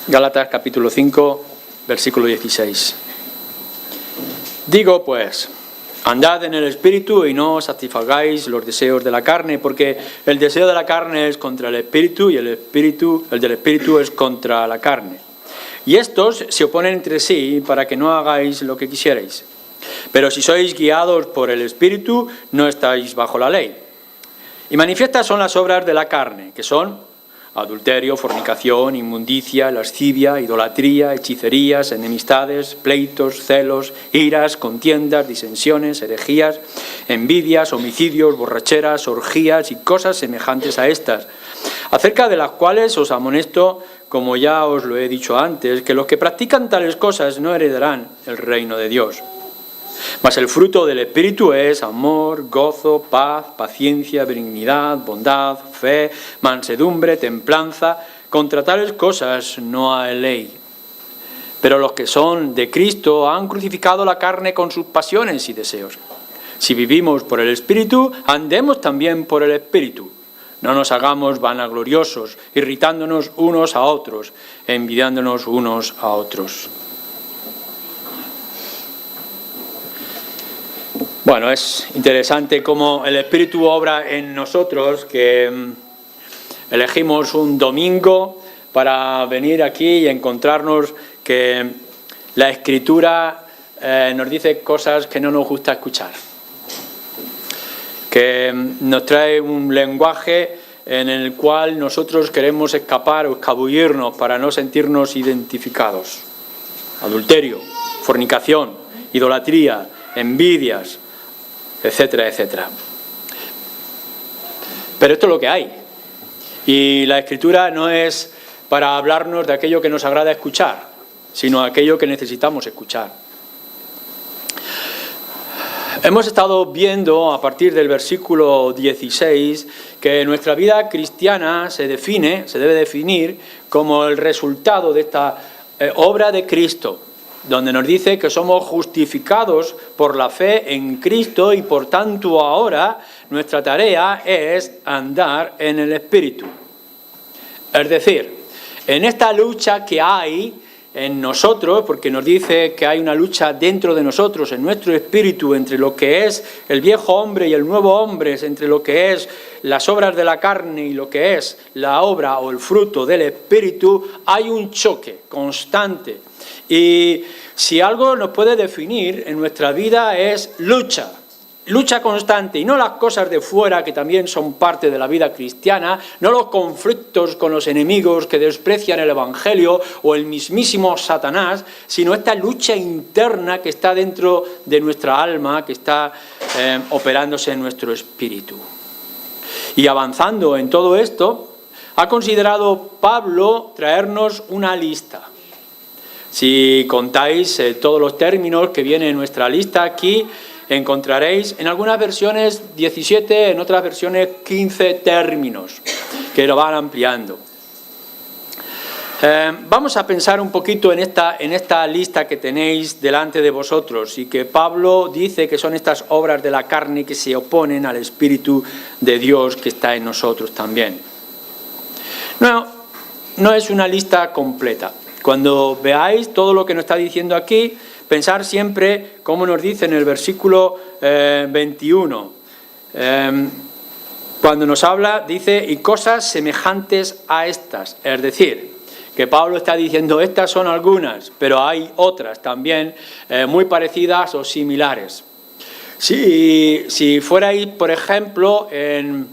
Gálatas capítulo 5, versículo 16. Digo pues, andad en el Espíritu y no satisfagáis los deseos de la carne, porque el deseo de la carne es contra el Espíritu y el del Espíritu es contra la carne. Y estos se oponen entre sí para que no hagáis lo que quisierais. Pero si sois guiados por el Espíritu, no estáis bajo la ley. Y manifiestas son las obras de la carne, que son adulterio, fornicación, inmundicia, lascivia, idolatría, hechicerías, enemistades, pleitos, celos, iras, contiendas, disensiones, herejías, envidias, homicidios, borracheras, orgías y cosas semejantes a estas, acerca de las cuales os amonesto, como ya os lo he dicho antes, que los que practican tales cosas no heredarán el reino de Dios. Mas el fruto del Espíritu es amor, gozo, paz, paciencia, benignidad, bondad, fe, mansedumbre, templanza. Contra tales cosas no hay ley. Pero los que son de Cristo han crucificado la carne con sus pasiones y deseos. Si vivimos por el Espíritu, andemos también por el Espíritu. No nos hagamos vanagloriosos, irritándonos unos a otros, envidiándonos unos a otros. Bueno, es interesante cómo el Espíritu obra en nosotros, que elegimos un domingo para venir aquí y encontrarnos que la Escritura nos dice cosas que no nos gusta escuchar, que nos trae un lenguaje en el cual nosotros queremos escapar o escabullirnos para no sentirnos identificados. Adulterio, fornicación, idolatría, envidias, etcétera, etcétera. Pero esto es lo que hay. Y la Escritura no es para hablarnos de aquello que nos agrada escuchar, sino aquello que necesitamos escuchar. Hemos estado viendo a partir del versículo 16 que nuestra vida cristiana se debe definir como el resultado de esta obra de Cristo, donde nos dice que somos justificados por la fe en Cristo y por tanto ahora nuestra tarea es andar en el Espíritu. Es decir, en esta lucha que hay en nosotros, porque nos dice que hay una lucha dentro de nosotros, en nuestro espíritu, entre lo que es el viejo hombre y el nuevo hombre, entre lo que es las obras de la carne y lo que es la obra o el fruto del Espíritu, hay un choque constante. Y si algo nos puede definir en nuestra vida es lucha constante, y no las cosas de fuera que también son parte de la vida cristiana, no los conflictos con los enemigos que desprecian el Evangelio o el mismísimo Satanás, sino esta lucha interna que está dentro de nuestra alma, que está operándose en nuestro espíritu. Y avanzando en todo esto, ha considerado Pablo traernos una lista. Si contáis todos los términos que vienen en nuestra lista aquí, encontraréis en algunas versiones 17, en otras versiones 15 términos que lo van ampliando. Vamos a pensar un poquito en esta lista que tenéis delante de vosotros y que Pablo dice que son estas obras de la carne que se oponen al Espíritu de Dios que está en nosotros también. No es una lista completa. Cuando veáis todo lo que nos está diciendo aquí, pensar siempre, como nos dice en el versículo 21, cuando nos habla, dice, y cosas semejantes a estas. Es decir, que Pablo está diciendo, estas son algunas, pero hay otras también muy parecidas o similares. Si fuerais, por ejemplo, en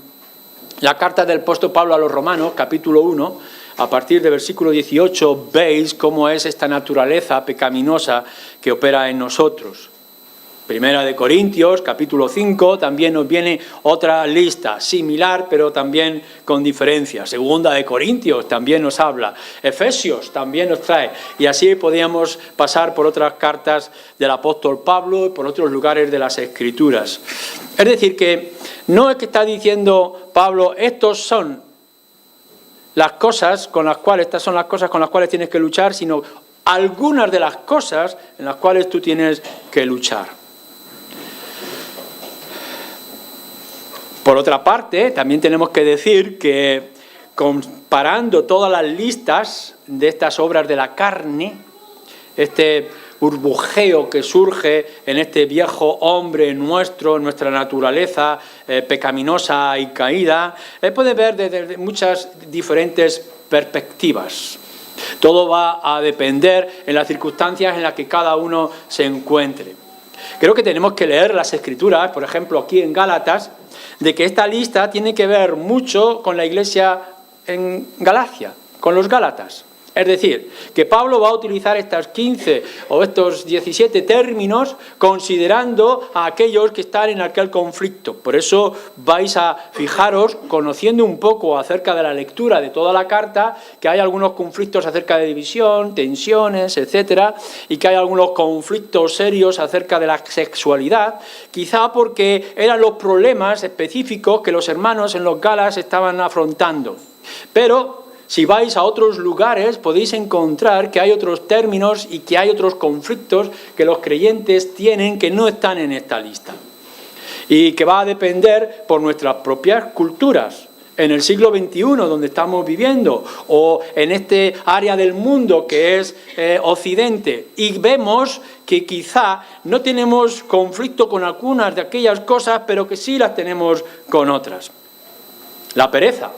la carta del apóstol Pablo a los Romanos, capítulo 1, a partir del versículo 18, veis cómo es esta naturaleza pecaminosa que opera en nosotros. Primera de Corintios, capítulo 5, también nos viene otra lista, similar, pero también con diferencia. Segunda de Corintios también nos habla. Efesios también nos trae. Y así podíamos pasar por otras cartas del apóstol Pablo y por otros lugares de las Escrituras. Es decir, que no es que está diciendo Pablo, estas son las cosas con las cuales tienes que luchar, sino algunas de las cosas en las cuales tú tienes que luchar. Por otra parte, también tenemos que decir que comparando todas las listas de estas obras de la carne, este burbujeo que surge en este viejo hombre nuestro, en nuestra naturaleza pecaminosa y caída, puede ver desde muchas diferentes perspectivas. Todo va a depender en las circunstancias en las que cada uno se encuentre. Creo que tenemos que leer las Escrituras, por ejemplo, aquí en Gálatas, de que esta lista tiene que ver mucho con la iglesia en Galacia, con los Gálatas. Es decir, que Pablo va a utilizar estas 15 o estos 17 términos considerando a aquellos que están en aquel conflicto. Por eso vais a fijaros, conociendo un poco acerca de la lectura de toda la carta, que hay algunos conflictos acerca de división, tensiones, etcétera, y que hay algunos conflictos serios acerca de la sexualidad, quizá porque eran los problemas específicos que los hermanos en los Gálatas estaban afrontando. Pero si vais a otros lugares podéis encontrar que hay otros términos y que hay otros conflictos que los creyentes tienen que no están en esta lista. Y que va a depender por nuestras propias culturas. En el siglo XXI, donde estamos viviendo, o en este área del mundo que es Occidente, y vemos que quizá no tenemos conflicto con algunas de aquellas cosas, pero que sí las tenemos con otras. La pereza.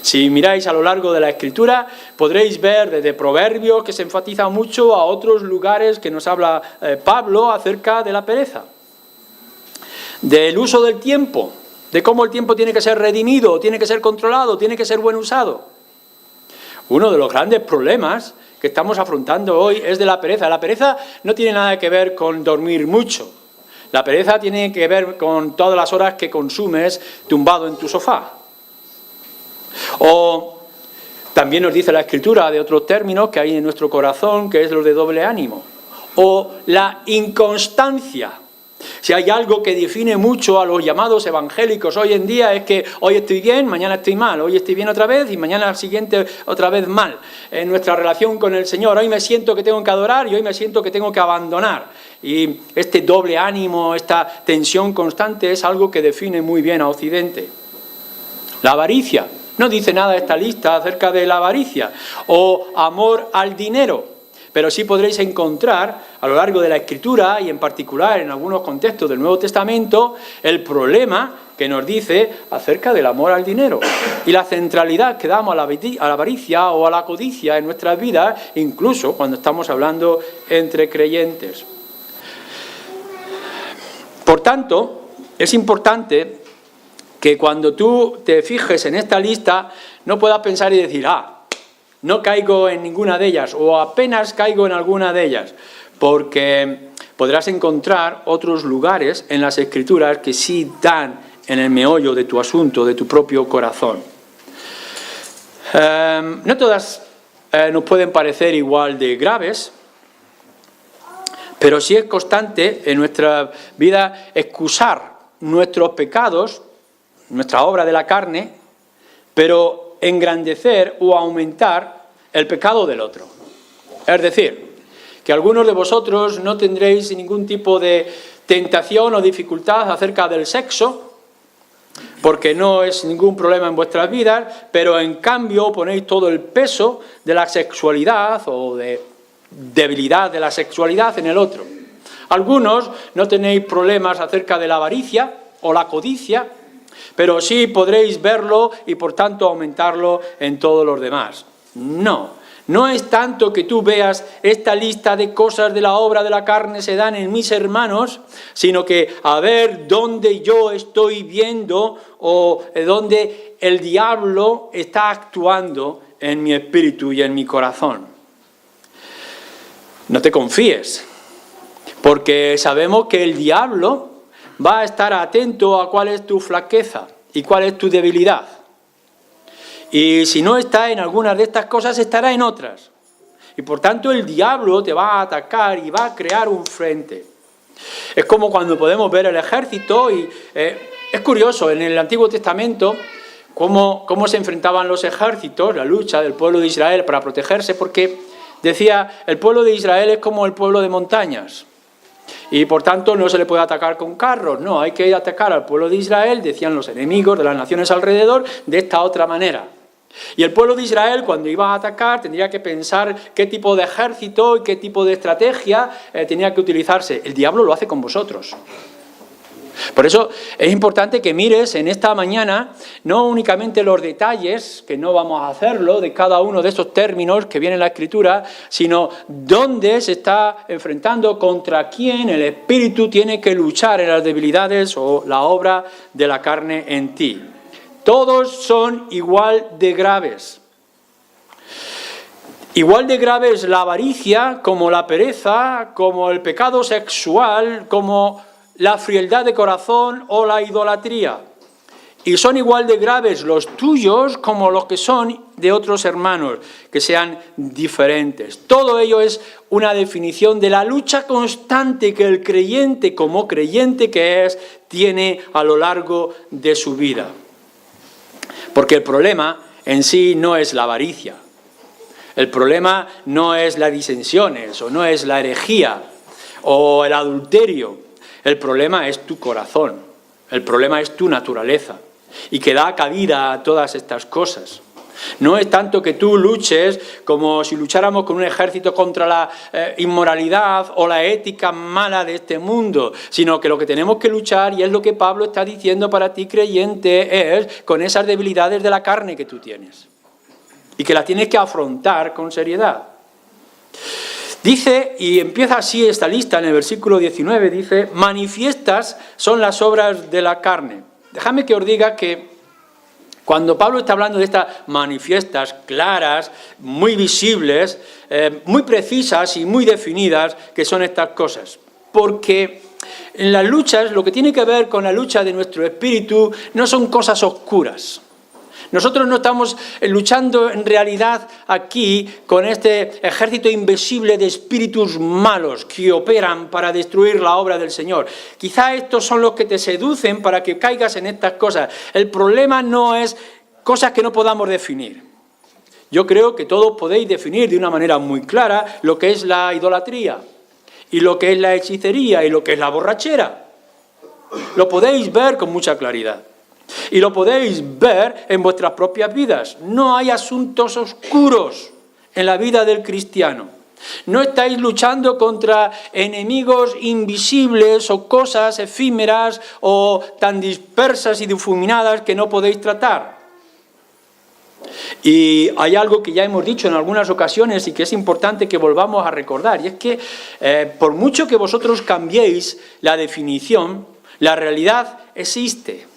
Si miráis a lo largo de la Escritura, podréis ver desde Proverbios, que se enfatiza mucho, a otros lugares que nos habla Pablo acerca de la pereza. Del uso del tiempo, de cómo el tiempo tiene que ser redimido, tiene que ser controlado, tiene que ser buen usado. Uno de los grandes problemas que estamos afrontando hoy es de la pereza. La pereza no tiene nada que ver con dormir mucho. La pereza tiene que ver con todas las horas que consumes tumbado en tu sofá. O también nos dice la Escritura de otros términos que hay en nuestro corazón, que es los de doble ánimo. O la inconstancia. Si hay algo que define mucho a los llamados evangélicos hoy en día es que hoy estoy bien, mañana estoy mal, hoy estoy bien otra vez y mañana al siguiente otra vez mal. En nuestra relación con el Señor, hoy me siento que tengo que adorar y hoy me siento que tengo que abandonar. Y este doble ánimo, esta tensión constante es algo que define muy bien a Occidente. La avaricia. No dice nada esta lista acerca de la avaricia o amor al dinero, pero sí podréis encontrar a lo largo de la Escritura y en particular en algunos contextos del Nuevo Testamento el problema que nos dice acerca del amor al dinero y la centralidad que damos a la avaricia o a la codicia en nuestras vidas, incluso cuando estamos hablando entre creyentes. Por tanto, es importante que cuando tú te fijes en esta lista no puedas pensar y decir, no caigo en ninguna de ellas o apenas caigo en alguna de ellas, porque podrás encontrar otros lugares en las Escrituras que sí dan en el meollo de tu asunto, de tu propio corazón. No todas nos pueden parecer igual de graves, pero sí es constante en nuestra vida excusar nuestros pecados, nuestra obra de la carne, pero engrandecer o aumentar el pecado del otro. Es decir, que algunos de vosotros no tendréis ningún tipo de tentación o dificultad acerca del sexo, porque no es ningún problema en vuestras vidas, pero en cambio ponéis todo el peso de la sexualidad o de debilidad de la sexualidad en el otro. Algunos no tenéis problemas acerca de la avaricia o la codicia, pero sí podréis verlo y por tanto aumentarlo en todos los demás. No es tanto que tú veas esta lista de cosas de la obra de la carne se dan en mis hermanos, sino que a ver dónde yo estoy viendo o dónde el diablo está actuando en mi espíritu y en mi corazón. No te confíes, porque sabemos que el diablo va a estar atento a cuál es tu flaqueza y cuál es tu debilidad. Y si no está en algunas de estas cosas, estará en otras. Y por tanto el diablo te va a atacar y va a crear un frente. Es como cuando podemos ver el ejército y es curioso, en el Antiguo Testamento, cómo se enfrentaban los ejércitos, la lucha del pueblo de Israel para protegerse, porque decía, el pueblo de Israel es como el pueblo de montañas. Y por tanto no se le puede atacar con carros, no, hay que atacar al pueblo de Israel, decían los enemigos de las naciones alrededor, de esta otra manera. Y el pueblo de Israel, cuando iba a atacar, tendría que pensar qué tipo de ejército y qué tipo de estrategia tenía que utilizarse. El diablo lo hace con vosotros. Por eso es importante que mires en esta mañana no únicamente los detalles, que no vamos a hacerlo, de cada uno de estos términos que viene en la Escritura, sino dónde se está enfrentando, contra quién el Espíritu tiene que luchar en las debilidades o la obra de la carne en ti. Todos son igual de graves. Igual de grave es la avaricia, como la pereza, como el pecado sexual, como la frialdad de corazón o la idolatría. Y son igual de graves los tuyos como los que son de otros hermanos, que sean diferentes. Todo ello es una definición de la lucha constante que el creyente, como creyente que es, tiene a lo largo de su vida. Porque el problema en sí no es la avaricia. El problema no es las disensiones, o no es la herejía, o el adulterio. El problema es tu corazón, el problema es tu naturaleza, y que da cabida a todas estas cosas. No es tanto que tú luches como si lucháramos con un ejército contra la inmoralidad o la ética mala de este mundo, sino que lo que tenemos que luchar, y es lo que Pablo está diciendo para ti creyente, es con esas debilidades de la carne que tú tienes, y que las tienes que afrontar con seriedad. Dice, y empieza así esta lista en el versículo 19, dice, manifiestas son las obras de la carne. Déjame que os diga que cuando Pablo está hablando de estas manifiestas, claras, muy visibles, muy precisas y muy definidas, que son estas cosas. Porque en las luchas, lo que tiene que ver con la lucha de nuestro espíritu, no son cosas oscuras. Nosotros no estamos luchando en realidad aquí con este ejército invisible de espíritus malos que operan para destruir la obra del Señor. Quizá estos son los que te seducen para que caigas en estas cosas. El problema no es cosas que no podamos definir. Yo creo que todos podéis definir de una manera muy clara lo que es la idolatría y lo que es la hechicería y lo que es la borrachera. Lo podéis ver con mucha claridad. Y lo podéis ver en vuestras propias vidas. No hay asuntos oscuros en la vida del cristiano. No estáis luchando contra enemigos invisibles o cosas efímeras o tan dispersas y difuminadas que no podéis tratar. Y hay algo que ya hemos dicho en algunas ocasiones y que es importante que volvamos a recordar, y es que por mucho que vosotros cambiéis la definición, la realidad existe.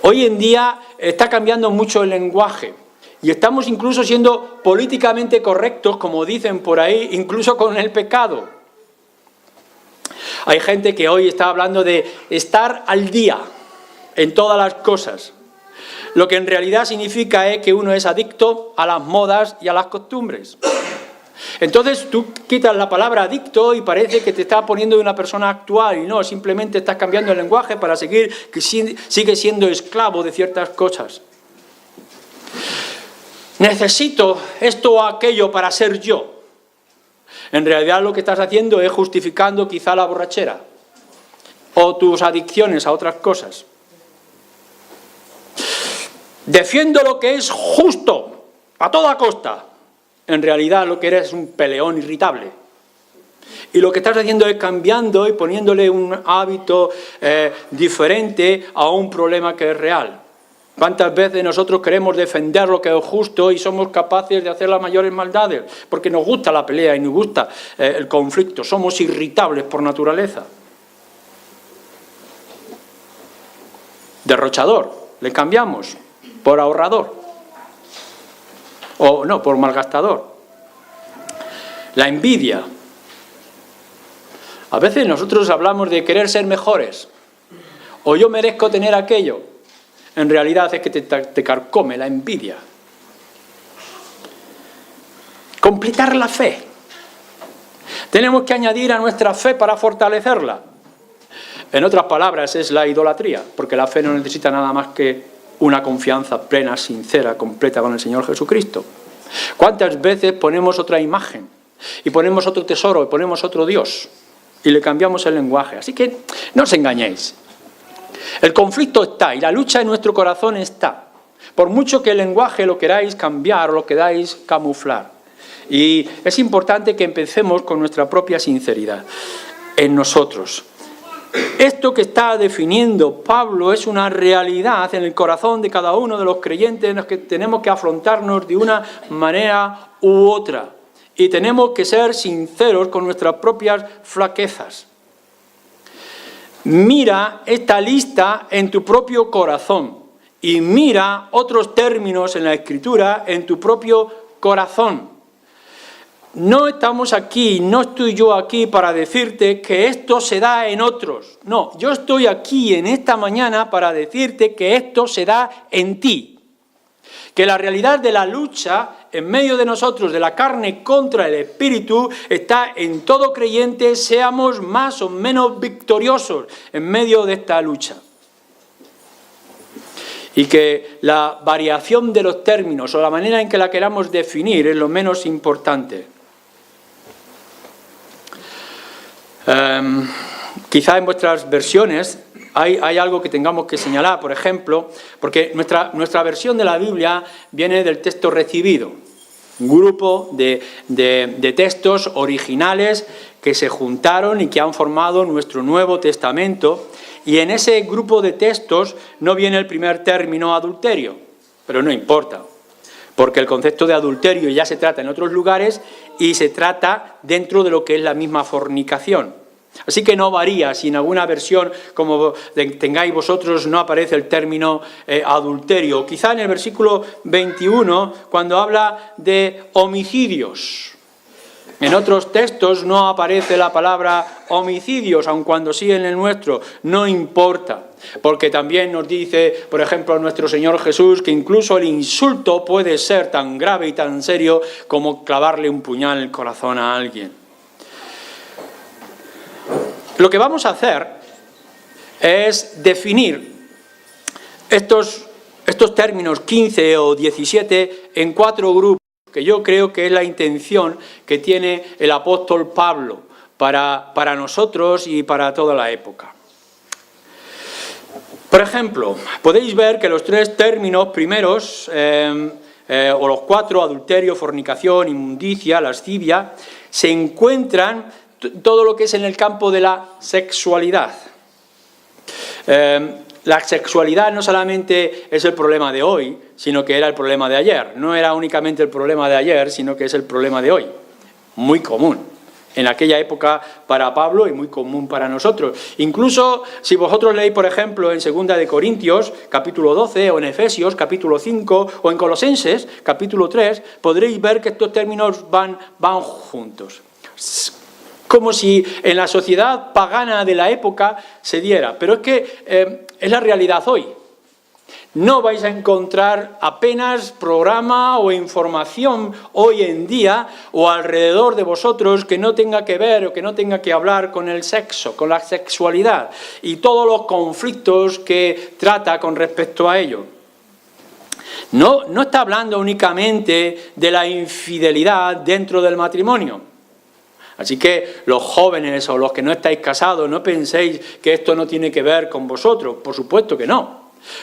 Hoy en día está cambiando mucho el lenguaje y estamos incluso siendo políticamente correctos, como dicen por ahí, incluso con el pecado. Hay gente que hoy está hablando de estar al día en todas las cosas. Lo que en realidad significa es que uno es adicto a las modas y a las costumbres. Entonces tú quitas la palabra adicto y parece que te está poniendo de una persona actual, y no, simplemente estás cambiando el lenguaje para seguir, que sigue siendo esclavo de ciertas cosas. Necesito esto o aquello para ser yo. En realidad lo que estás haciendo es justificando quizá la borrachera o tus adicciones a otras cosas. Defiendo lo que es justo a toda costa. En realidad lo que eres es un peleón irritable. Y lo que estás haciendo es cambiando y poniéndole un hábito diferente a un problema que es real. ¿Cuántas veces nosotros queremos defender lo que es justo y somos capaces de hacer las mayores maldades? Porque nos gusta la pelea y nos gusta el conflicto. Somos irritables por naturaleza. Derrochador, le cambiamos por ahorrador. O no, por malgastador. La envidia. A veces nosotros hablamos de querer ser mejores. O yo merezco tener aquello. En realidad es que te carcome la envidia. Completar la fe. Tenemos que añadir a nuestra fe para fortalecerla. En otras palabras, es la idolatría, porque la fe no necesita nada más que una confianza plena, sincera, completa con el Señor Jesucristo. ¿Cuántas veces ponemos otra imagen y ponemos otro tesoro y ponemos otro Dios y le cambiamos el lenguaje? Así que no os engañéis. El conflicto está y la lucha en nuestro corazón está. por mucho que el lenguaje lo queráis cambiar o lo queráis camuflar. Y es importante que empecemos con nuestra propia sinceridad en nosotros. Esto que está definiendo Pablo es una realidad en el corazón de cada uno de los creyentes en los que tenemos que afrontarnos de una manera u otra. Y tenemos que ser sinceros con nuestras propias flaquezas. Mira esta lista en tu propio corazón y mira otros términos en la Escritura en tu propio corazón. No estamos aquí, no estoy yo aquí para decirte que esto se da en otros. No, yo estoy aquí en esta mañana para decirte que esto se da en ti. Que la realidad de la lucha en medio de nosotros, de la carne contra el espíritu, está en todo creyente, seamos más o menos victoriosos en medio de esta lucha. Y que la variación de los términos o la manera en que la queramos definir es lo menos importante. Quizá en vuestras versiones hay algo que tengamos que señalar, por ejemplo, porque nuestra versión de la Biblia viene del texto recibido, un grupo de textos originales que se juntaron y que han formado nuestro Nuevo Testamento, y en ese grupo de textos no viene el primer término adulterio, pero no importa, porque el concepto de adulterio ya se trata en otros lugares y se trata dentro de lo que es la misma fornicación. Así que no varía, si en alguna versión como tengáis vosotros no aparece el término adulterio. Quizá en el versículo 21, cuando habla de homicidios. En otros textos no aparece la palabra homicidios, aun cuando sí en el nuestro, no importa. Porque también nos dice, por ejemplo, nuestro Señor Jesús, que incluso el insulto puede ser tan grave y tan serio como clavarle un puñal en el corazón a alguien. Lo que vamos a hacer es definir estos términos 15 o 17 en 4 grupos, que yo creo que es la intención que tiene el apóstol Pablo para nosotros y para toda la época. Por ejemplo, podéis ver que los 3 términos primeros, o los 4, adulterio, fornicación, inmundicia, lascivia, se encuentran todo lo que es en el campo de la sexualidad. La sexualidad no solamente es el problema de hoy, sino que era el problema de ayer. No era únicamente el problema de ayer, sino que es el problema de hoy. Muy común en aquella época para Pablo y muy común para nosotros. Incluso si vosotros leéis, por ejemplo, en 2 de Corintios, capítulo 12, o en Efesios, capítulo 5, o en Colosenses, capítulo 3, podréis ver que estos términos van juntos. Como si en la sociedad pagana de la época se diera. Pero es que es la realidad hoy. No vais a encontrar apenas programa o información hoy en día o alrededor de vosotros que no tenga que ver o que no tenga que hablar con el sexo, con la sexualidad y todos los conflictos que trata con respecto a ello. No está hablando únicamente de la infidelidad dentro del matrimonio. Así que los jóvenes o los que no estáis casados, no penséis que esto no tiene que ver con vosotros. Por supuesto que no.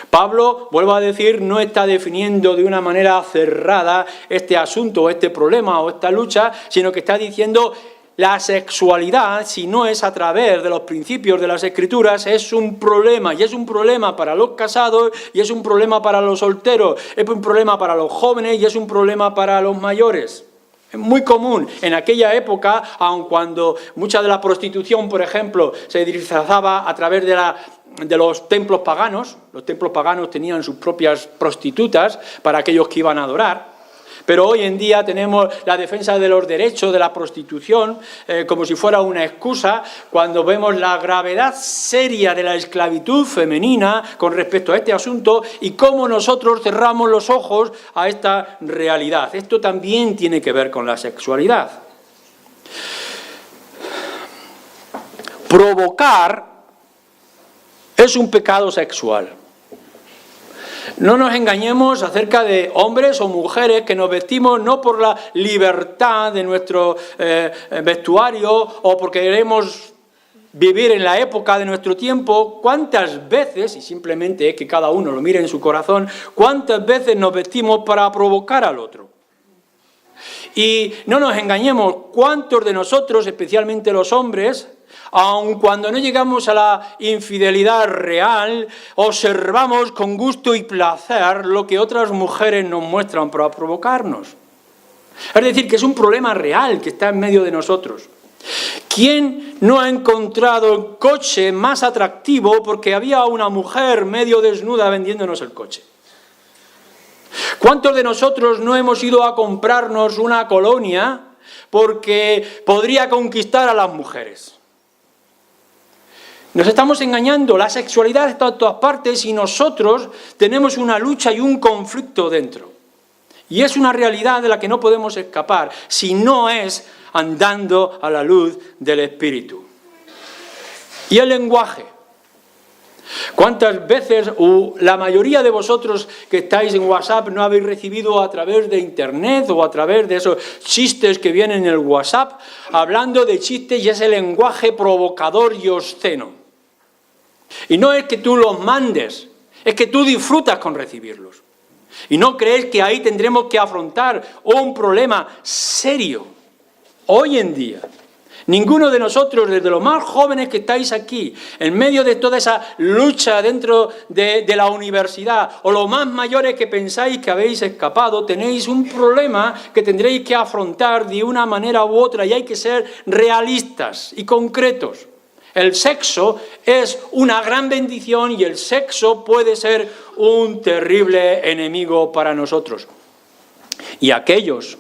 Pablo, vuelvo a decir, no está definiendo de una manera cerrada este asunto, o este problema, o esta lucha, sino que está diciendo la sexualidad, si no es a través de los principios de las Escrituras, es un problema. Y es un problema para los casados, y es un problema para los solteros, es un problema para los jóvenes, y es un problema para los mayores. Es muy común en aquella época, aun cuando mucha de la prostitución, por ejemplo, se disfrazaba a través de los templos paganos. Los templos paganos tenían sus propias prostitutas para aquellos que iban a adorar. Pero hoy en día tenemos la defensa de los derechos de la prostitución como si fuera una excusa, cuando vemos la gravedad seria de la esclavitud femenina con respecto a este asunto y cómo nosotros cerramos los ojos a esta realidad. Esto también tiene que ver con la sexualidad. Provocar es un pecado sexual. No nos engañemos acerca de hombres o mujeres que nos vestimos no por la libertad de nuestro vestuario o porque queremos vivir en la época de nuestro tiempo, cuántas veces, y simplemente es que cada uno lo mire en su corazón, cuántas veces nos vestimos para provocar al otro. Y no nos engañemos, cuántos de nosotros, especialmente los hombres, aun cuando no llegamos a la infidelidad real, observamos con gusto y placer lo que otras mujeres nos muestran para provocarnos. Es decir, que es un problema real que está en medio de nosotros. ¿Quién no ha encontrado el coche más atractivo porque había una mujer medio desnuda vendiéndonos el coche? ¿Cuántos de nosotros no hemos ido a comprarnos una colonia porque podría conquistar a las mujeres? Nos estamos engañando, la sexualidad está en todas partes y nosotros tenemos una lucha y un conflicto dentro. Y es una realidad de la que no podemos escapar, si no es andando a la luz del Espíritu. Y el lenguaje. ¿Cuántas veces, la mayoría de vosotros que estáis en WhatsApp, no habéis recibido a través de Internet o a través de esos chistes que vienen en el WhatsApp, hablando de chistes y ese lenguaje provocador y obsceno? Y no es que tú los mandes, es que tú disfrutas con recibirlos. ¿Y no crees que ahí tendremos que afrontar un problema serio? Hoy en día, ninguno de nosotros, desde los más jóvenes que estáis aquí, en medio de toda esa lucha dentro de la universidad, o los más mayores que pensáis que habéis escapado, tenéis un problema que tendréis que afrontar de una manera u otra, y hay que ser realistas y concretos. El sexo es una gran bendición y el sexo puede ser un terrible enemigo para nosotros. Y aquellos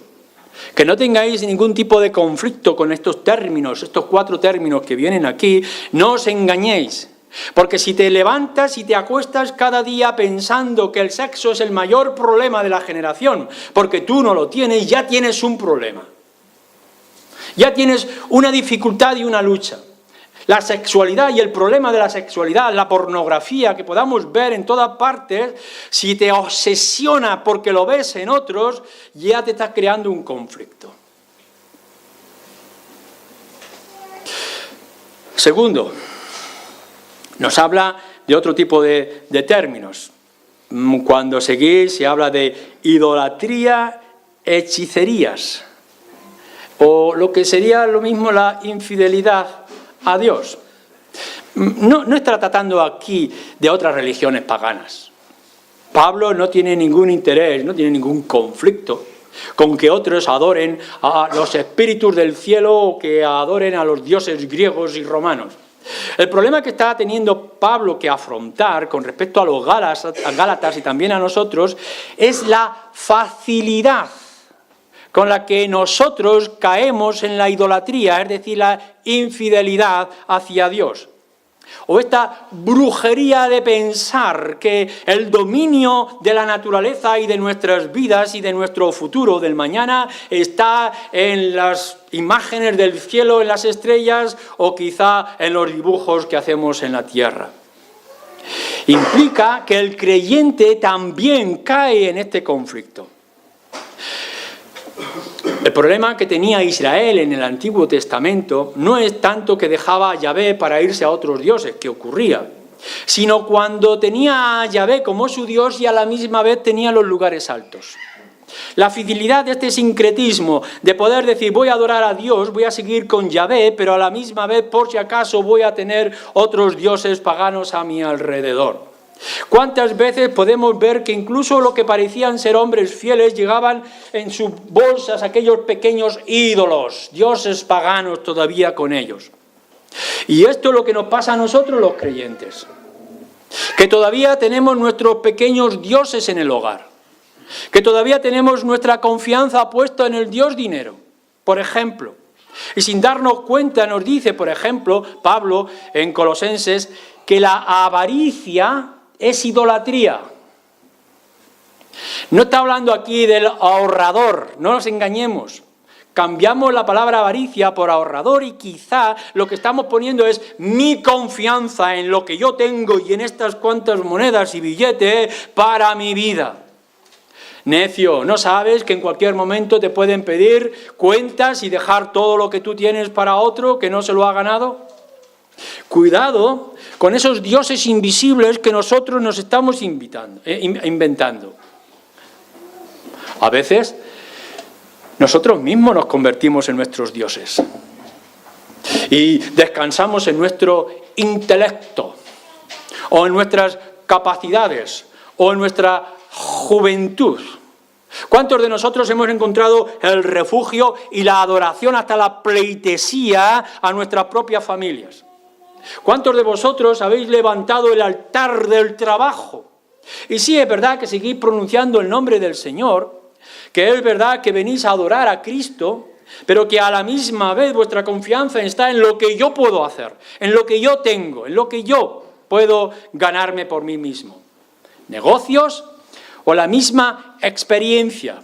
que no tengáis ningún tipo de conflicto con estos términos, estos 4 términos que vienen aquí, no os engañéis. Porque si te levantas y te acuestas cada día pensando que el sexo es el mayor problema de la generación, porque tú no lo tienes, ya tienes un problema. Ya tienes una dificultad y una lucha. La sexualidad y el problema de la sexualidad, la pornografía que podamos ver en todas partes, si te obsesiona porque lo ves en otros, ya te estás creando un conflicto. Segundo, nos habla de otro tipo de términos. Cuando seguís se habla de idolatría, hechicerías, o lo que sería lo mismo la infidelidad a Dios. No está tratando aquí de otras religiones paganas. Pablo no tiene ningún interés, no tiene ningún conflicto con que otros adoren a los espíritus del cielo o que adoren a los dioses griegos y romanos. El problema que está teniendo Pablo que afrontar con respecto a los Gálatas y también a nosotros es la facilidad con la que nosotros caemos en la idolatría, es decir, la infidelidad hacia Dios. O esta brujería de pensar que el dominio de la naturaleza y de nuestras vidas y de nuestro futuro del mañana está en las imágenes del cielo, en las estrellas o quizá en los dibujos que hacemos en la tierra. Implica que el creyente también cae en este conflicto. El problema que tenía Israel en el Antiguo Testamento no es tanto que dejaba a Yahvé para irse a otros dioses, que ocurría, sino cuando tenía a Yahvé como su Dios y a la misma vez tenía los lugares altos. La fidelidad de este sincretismo, de poder decir voy a adorar a Dios, voy a seguir con Yahvé, pero a la misma vez por si acaso voy a tener otros dioses paganos a mi alrededor. ¿Cuántas veces podemos ver que incluso lo que parecían ser hombres fieles llegaban en sus bolsas aquellos pequeños ídolos, dioses paganos todavía con ellos? Y esto es lo que nos pasa a nosotros los creyentes, que todavía tenemos nuestros pequeños dioses en el hogar, que todavía tenemos nuestra confianza puesta en el Dios dinero, por ejemplo. Y sin darnos cuenta nos dice, por ejemplo, Pablo en Colosenses, que la avaricia es idolatría. No está hablando aquí del ahorrador, no nos engañemos. Cambiamos la palabra avaricia por ahorrador y quizá lo que estamos poniendo es mi confianza en lo que yo tengo y en estas cuantas monedas y billetes para mi vida. Necio, ¿no sabes que en cualquier momento te pueden pedir cuentas y dejar todo lo que tú tienes para otro que no se lo ha ganado? Cuidado con esos dioses invisibles que nosotros nos estamos inventando. A veces nosotros mismos nos convertimos en nuestros dioses y descansamos en nuestro intelecto o en nuestras capacidades o en nuestra juventud. ¿Cuántos de nosotros hemos encontrado el refugio y la adoración hasta la pleitesía a nuestras propias familias? ¿Cuántos de vosotros habéis levantado el altar del trabajo? Y sí, es verdad que seguís pronunciando el nombre del Señor, que es verdad que venís a adorar a Cristo, pero que a la misma vez vuestra confianza está en lo que yo puedo hacer, en lo que yo tengo, en lo que yo puedo ganarme por mí mismo. Negocios o la misma experiencia.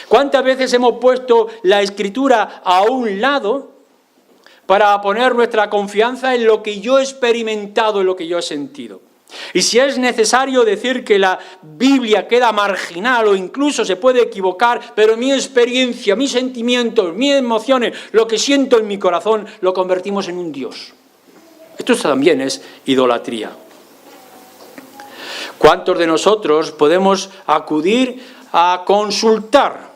¿Cuántas veces hemos puesto la Escritura a un lado para poner nuestra confianza en lo que yo he experimentado, en lo que yo he sentido? Y si es necesario decir que la Biblia queda marginal o incluso se puede equivocar, pero mi experiencia, mis sentimientos, mis emociones, lo que siento en mi corazón, lo convertimos en un Dios. Esto también es idolatría. ¿Cuántos de nosotros podemos acudir a consultar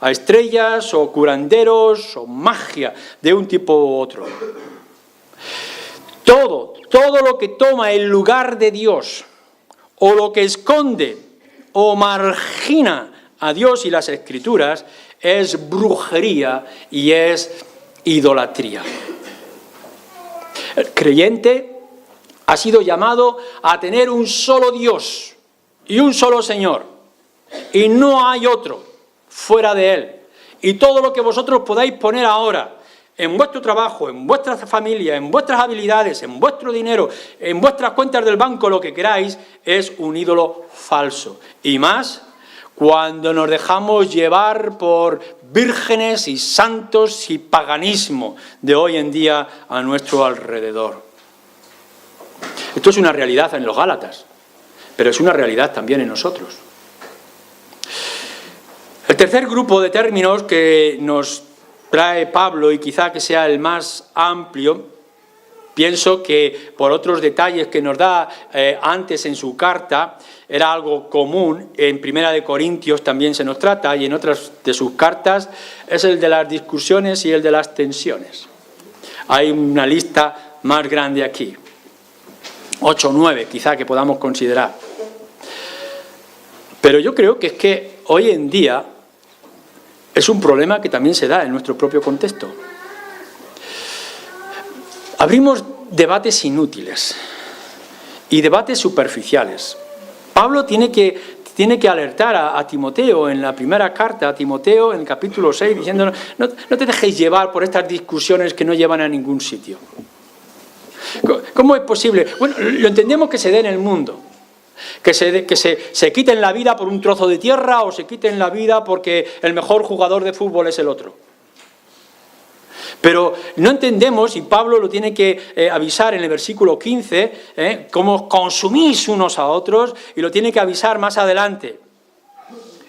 a estrellas o curanderos o magia de un tipo u otro? Todo lo que toma el lugar de Dios o lo que esconde o margina a Dios y las Escrituras es brujería y es idolatría. El creyente ha sido llamado a tener un solo Dios y un solo Señor, y no hay otro fuera de Él. Y todo lo que vosotros podáis poner ahora en vuestro trabajo, en vuestra familia, en vuestras habilidades, en vuestro dinero, en vuestras cuentas del banco, lo que queráis, es un ídolo falso. Y más cuando nos dejamos llevar por vírgenes y santos y paganismo de hoy en día a nuestro alrededor. Esto es una realidad en los Gálatas, pero es una realidad también en nosotros. El tercer grupo de términos que nos trae Pablo, y quizá que sea el más amplio, pienso que por otros detalles que nos da antes en su carta, era algo común, en Primera de Corintios también se nos trata, y en otras de sus cartas, es el de las discusiones y el de las tensiones. Hay una lista más grande aquí, 8 o 9 quizá que podamos considerar. Pero yo creo que es que hoy en día es un problema que también se da en nuestro propio contexto. Abrimos debates inútiles y debates superficiales. Pablo tiene que alertar a Timoteo en la primera carta a Timoteo, en el capítulo 6, diciendo no te dejéis llevar por estas discusiones que no llevan a ningún sitio. ¿Cómo es posible? Bueno, lo entendemos que se dé en el mundo. Que se quiten la vida por un trozo de tierra o se quiten la vida porque el mejor jugador de fútbol es el otro. Pero no entendemos, y Pablo lo tiene que avisar en el versículo 15, cómo consumís unos a otros, y lo tiene que avisar más adelante.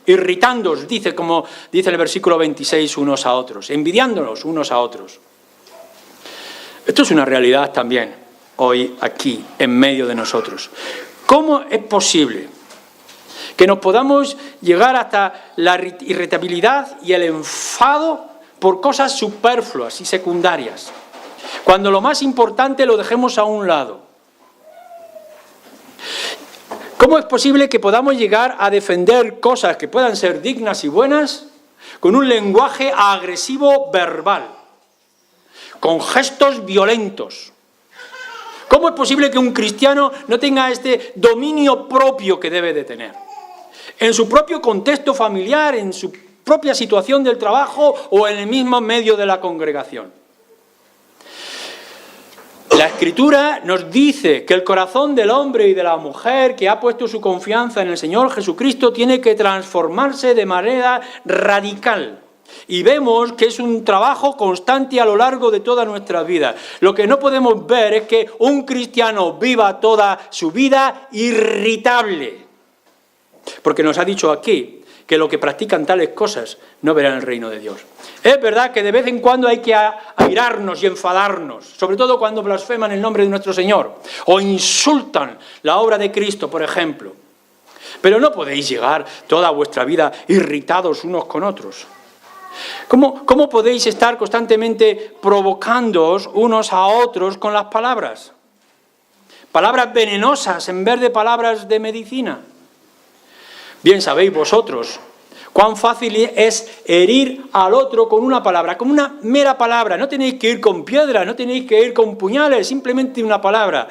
Irritándoos, dice, como dice en el versículo 26, unos a otros, envidiándonos unos a otros. Esto es una realidad también, hoy aquí, en medio de nosotros. ¿Cómo es posible que nos podamos llegar hasta la irritabilidad y el enfado por cosas superfluas y secundarias, cuando lo más importante lo dejemos a un lado? ¿Cómo es posible que podamos llegar a defender cosas que puedan ser dignas y buenas con un lenguaje agresivo verbal, con gestos violentos? ¿Cómo es posible que un cristiano no tenga este dominio propio que debe de tener? En su propio contexto familiar, en su propia situación del trabajo o en el mismo medio de la congregación. La Escritura nos dice que el corazón del hombre y de la mujer que ha puesto su confianza en el Señor Jesucristo tiene que transformarse de manera radical. Y vemos que es un trabajo constante a lo largo de toda nuestra vida. Lo que no podemos ver es que un cristiano viva toda su vida irritable. Porque nos ha dicho aquí que los que practican tales cosas no verán el reino de Dios. Es verdad que de vez en cuando hay airarnos y enfadarnos, sobre todo cuando blasfeman el nombre de nuestro Señor o insultan la obra de Cristo, por ejemplo. Pero no podéis llegar toda vuestra vida irritados unos con otros. ¿Cómo podéis estar constantemente provocándoos unos a otros con las palabras? Palabras venenosas en vez de palabras de medicina. Bien sabéis vosotros cuán fácil es herir al otro con una palabra, con una mera palabra. No tenéis que ir con piedras, no tenéis que ir con puñales, simplemente una palabra.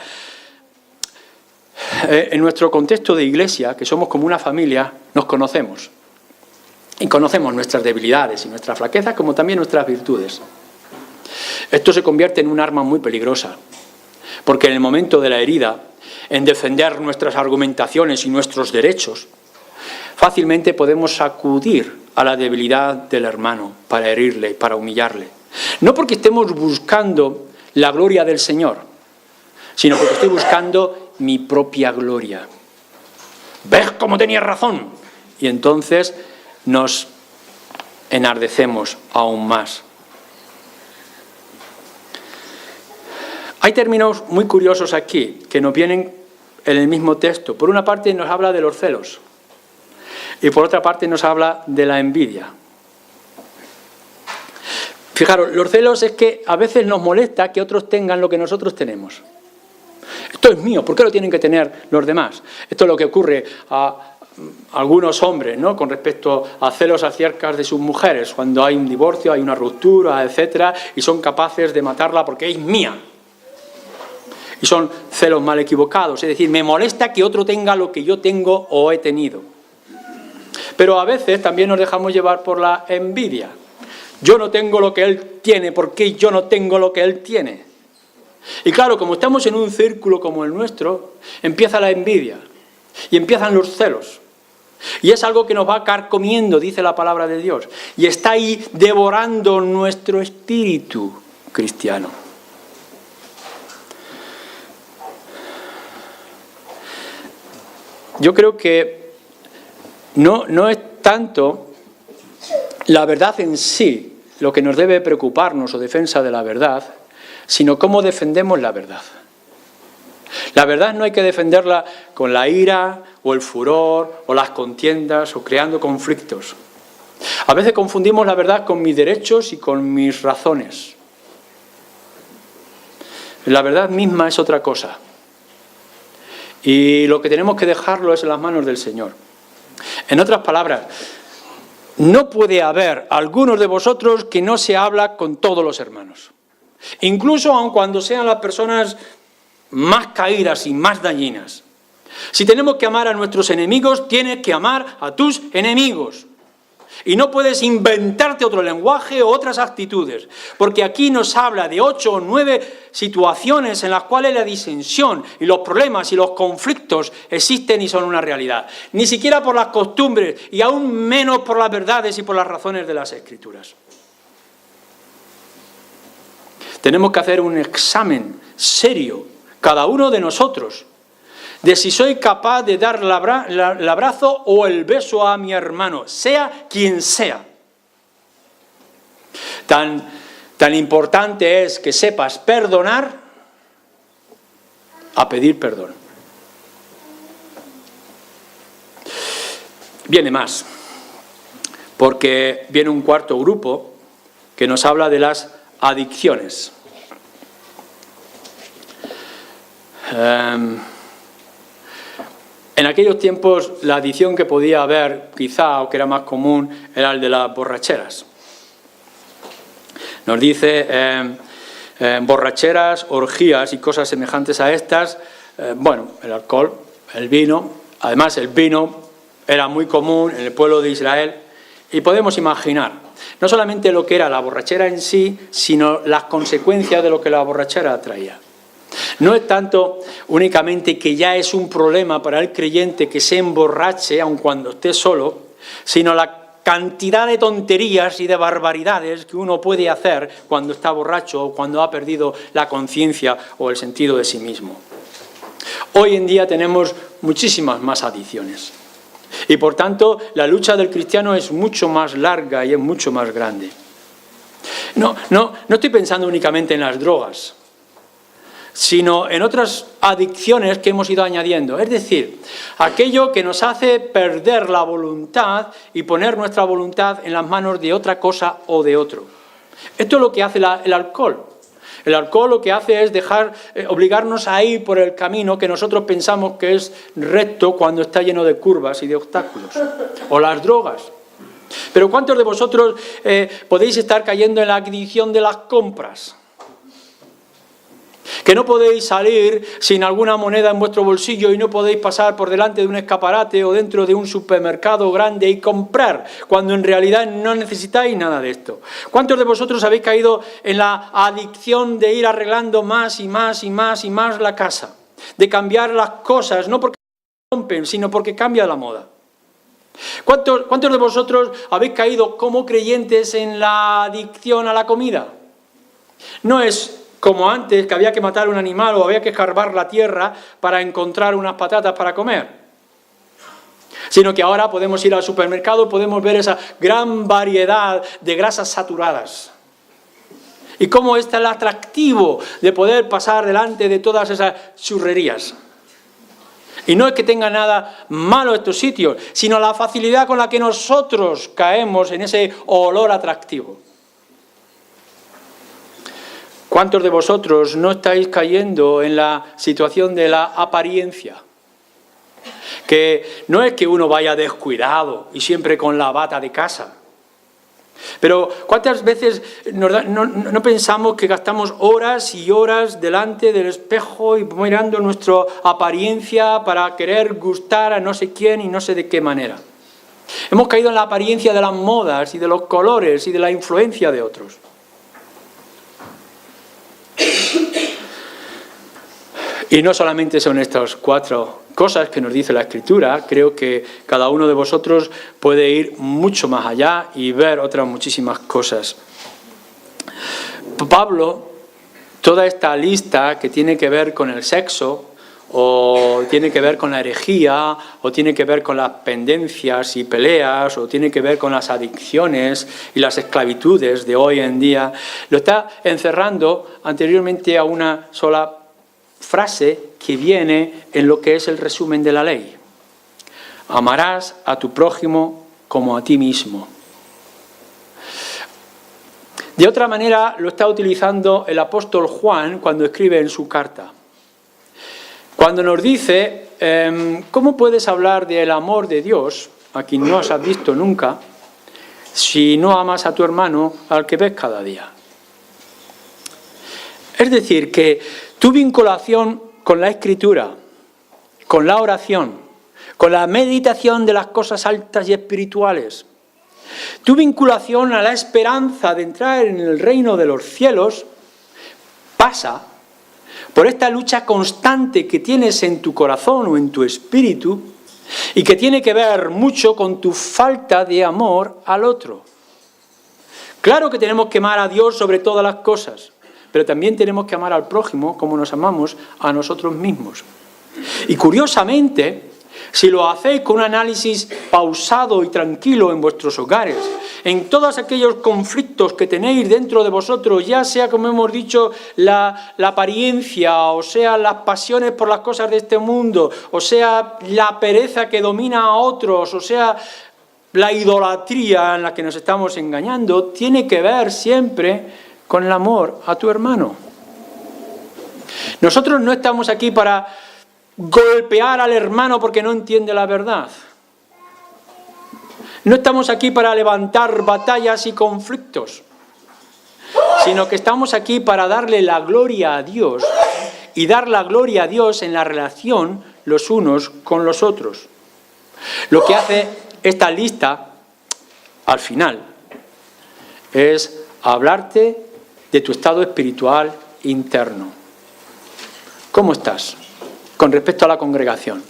En nuestro contexto de iglesia, que somos como una familia, nos conocemos. Y conocemos nuestras debilidades y nuestras flaquezas, como también nuestras virtudes. Esto se convierte en un arma muy peligrosa, porque en el momento de la herida, en defender nuestras argumentaciones y nuestros derechos, fácilmente podemos acudir a la debilidad del hermano para herirle, para humillarle. No porque estemos buscando la gloria del Señor, sino porque estoy buscando mi propia gloria. ¿Ves cómo tenías razón? Y entonces nos enardecemos aún más. Hay términos muy curiosos aquí que nos vienen en el mismo texto. Por una parte nos habla de los celos y por otra parte nos habla de la envidia. Fijaros, los celos es que a veces nos molesta que otros tengan lo que nosotros tenemos. Esto es mío, ¿por qué lo tienen que tener los demás? Esto es lo que ocurre a algunos hombres, ¿no?, con respecto a celos acerca de sus mujeres, cuando hay un divorcio, hay una ruptura, etcétera, y son capaces de matarla porque es mía. Y son celos mal equivocados, es decir, me molesta que otro tenga lo que yo tengo o he tenido. Pero a veces también nos dejamos llevar por la envidia. Yo no tengo lo que él tiene, ¿por qué yo no tengo lo que él tiene? Y claro, como estamos en un círculo como el nuestro, empieza la envidia y empiezan los celos. Y es algo que nos va carcomiendo, dice la palabra de Dios, y está ahí devorando nuestro espíritu cristiano. Yo creo que no es tanto la verdad en sí lo que nos debe preocuparnos o defensa de la verdad, sino cómo defendemos la verdad. La verdad no hay que defenderla con la ira o el furor o las contiendas o creando conflictos. A veces confundimos la verdad con mis derechos y con mis razones. La verdad misma es otra cosa. Y lo que tenemos que dejarlo es en las manos del Señor. En otras palabras, no puede haber algunos de vosotros que no se habla con todos los hermanos. Incluso aun cuando sean las personas más caídas y más dañinas. Si tenemos que amar a nuestros enemigos, tienes que amar a tus enemigos. Y no puedes inventarte otro lenguaje o otras actitudes, porque aquí nos habla de 8 o 9 situaciones en las cuales la disensión y los problemas y los conflictos existen y son una realidad. Ni siquiera por las costumbres y aún menos por las verdades y por las razones de las Escrituras. Tenemos que hacer un examen serio, cada uno de nosotros, de si soy capaz de dar el abrazo o el beso a mi hermano, sea quien sea. Tan importante es que sepas perdonar a pedir perdón. Viene más, porque viene un cuarto grupo que nos habla de las adicciones. En aquellos tiempos la adicción que podía haber, quizá, o que era más común, era el de las borracheras. Nos dice borracheras, orgías y cosas semejantes a estas. El alcohol, el vino. Además, el vino era muy común en el pueblo de Israel. Y podemos imaginar, no solamente lo que era la borrachera en sí, sino las consecuencias de lo que la borrachera traía. No es tanto únicamente que ya es un problema para el creyente que se emborrache, aun cuando esté solo, sino la cantidad de tonterías y de barbaridades que uno puede hacer cuando está borracho o cuando ha perdido la conciencia o el sentido de sí mismo. Hoy en día tenemos muchísimas más adicciones y por tanto la lucha del cristiano es mucho más larga y es mucho más grande. No estoy pensando únicamente en las drogas, sino en otras adicciones que hemos ido añadiendo. Es decir, aquello que nos hace perder la voluntad y poner nuestra voluntad en las manos de otra cosa o de otro. Esto es lo que hace el alcohol. El alcohol lo que hace es obligarnos a ir por el camino que nosotros pensamos que es recto cuando está lleno de curvas y de obstáculos. O las drogas. Pero ¿cuántos de vosotros podéis estar cayendo en la adicción de las compras? Que no podéis salir sin alguna moneda en vuestro bolsillo y no podéis pasar por delante de un escaparate o dentro de un supermercado grande y comprar, cuando en realidad no necesitáis nada de esto. ¿Cuántos de vosotros habéis caído en la adicción de ir arreglando más y más y más y más la casa? De cambiar las cosas, no porque rompen, sino porque cambia la moda. ¿Cuántos de vosotros habéis caído como creyentes en la adicción a la comida? No es como antes, que había que matar un animal o había que escarbar la tierra para encontrar unas patatas para comer. Sino que ahora podemos ir al supermercado y podemos ver esa gran variedad de grasas saturadas. Y cómo está el atractivo de poder pasar delante de todas esas churrerías. Y no es que tenga nada malo estos sitios, sino la facilidad con la que nosotros caemos en ese olor atractivo. ¿Cuántos de vosotros no estáis cayendo en la situación de la apariencia? Que no es que uno vaya descuidado y siempre con la bata de casa. Pero ¿cuántas veces no pensamos que gastamos horas y horas delante del espejo y mirando nuestra apariencia para querer gustar a no sé quién y no sé de qué manera? Hemos caído en la apariencia de las modas y de los colores y de la influencia de otros. Y no solamente son estas 4 cosas que nos dice la Escritura, creo que cada uno de vosotros puede ir mucho más allá y ver otras muchísimas cosas. Pablo, toda esta lista que tiene que ver con el sexo, o tiene que ver con la herejía, o tiene que ver con las pendencias y peleas, o tiene que ver con las adicciones y las esclavitudes de hoy en día, lo está encerrando anteriormente a una sola frase que viene en lo que es el resumen de la ley. Amarás a tu prójimo como a ti mismo. De otra manera lo está utilizando el apóstol Juan cuando escribe en su carta. Cuando nos dice, ¿cómo puedes hablar del amor de Dios, a quien no has visto nunca, si no amas a tu hermano al que ves cada día? Es decir, que tu vinculación con la Escritura, con la oración, con la meditación de las cosas altas y espirituales, tu vinculación a la esperanza de entrar en el reino de los cielos, pasa por esta lucha constante que tienes en tu corazón o en tu espíritu y que tiene que ver mucho con tu falta de amor al otro. Claro que tenemos que amar a Dios sobre todas las cosas, pero también tenemos que amar al prójimo como nos amamos a nosotros mismos. Y curiosamente, si lo hacéis con un análisis pausado y tranquilo en vuestros hogares, en todos aquellos conflictos que tenéis dentro de vosotros, ya sea, como hemos dicho, la apariencia, o sea, las pasiones por las cosas de este mundo, o sea, la pereza que domina a otros, o sea, la idolatría en la que nos estamos engañando, tiene que ver siempre con el amor a tu hermano. Nosotros no estamos aquí para golpear al hermano porque no entiende la verdad. No estamos aquí para levantar batallas y conflictos, sino que estamos aquí para darle la gloria a Dios y dar la gloria a Dios en la relación los unos con los otros. Lo que hace esta lista, al final, es hablarte de tu estado espiritual interno. ¿Cómo estás con respecto a la congregación?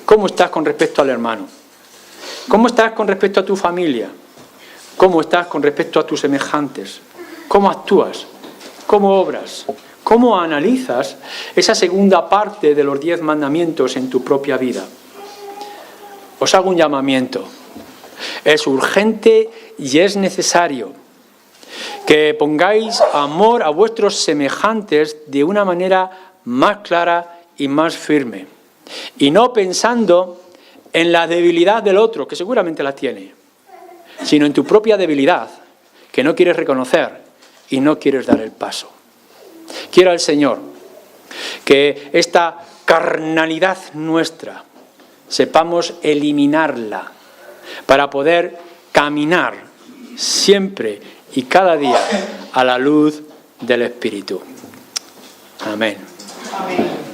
¿Cómo estás con respecto al hermano? ¿Cómo estás con respecto a tu familia? ¿Cómo estás con respecto a tus semejantes? ¿Cómo actúas? ¿Cómo obras? ¿Cómo analizas esa segunda parte de los 10 mandamientos en tu propia vida? Os hago un llamamiento. Es urgente y es necesario que pongáis amor a vuestros semejantes de una manera más clara y más firme. Y no pensando en la debilidad del otro, que seguramente la tiene, sino en tu propia debilidad, que no quieres reconocer y no quieres dar el paso. Quiero al Señor que esta carnalidad nuestra sepamos eliminarla para poder caminar siempre y cada día a la luz del Espíritu. Amén. Amén.